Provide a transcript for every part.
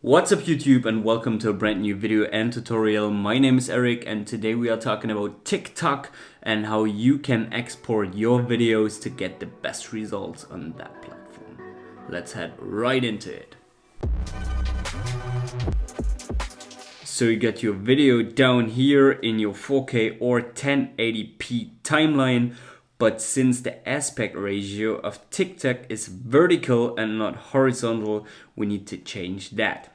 What's up YouTube and welcome to a brand new video and tutorial. My name is Eric and today we are talking about TikTok and how you can export your videos to get the best results on that platform. Let's head right into it. So you got your video down here in your 4K or 1080p timeline, but since the aspect ratio of TikTok is vertical and not horizontal, we need to change that.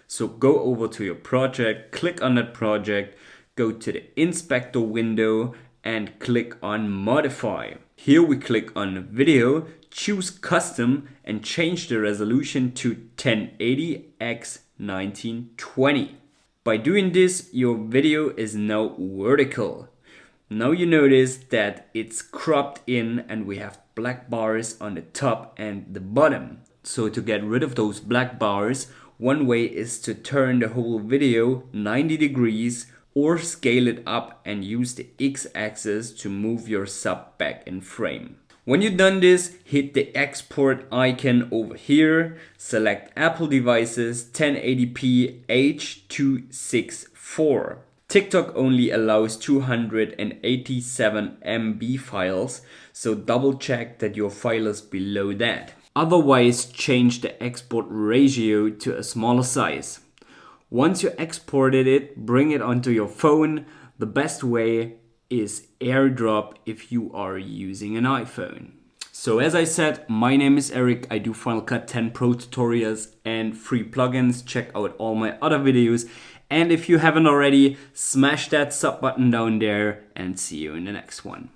So go over to your project, click on that project, go to the inspector window and click on modify. Here we click on video, choose custom and change the resolution to 1080 x 1920. By doing this, your video is now vertical. Now you notice that it's cropped in and we have black bars on the top and the bottom. So to get rid of those black bars, one way is to turn the whole video 90 degrees or scale it up and use the X-axis to move your sub back in frame. When you've done this, hit the export icon over here, select Apple devices 1080p H.264. TikTok only allows 287 MB files, so double check that your file is below that. Otherwise, change the export ratio to a smaller size. Once you exported it, bring it onto your phone. The best way is AirDrop if you are using an iPhone. So as I said, my name is Eric. I do Final Cut 10 Pro tutorials and free plugins. Check out all my other videos. And if you haven't already, smash that sub button down there and see you in the next one.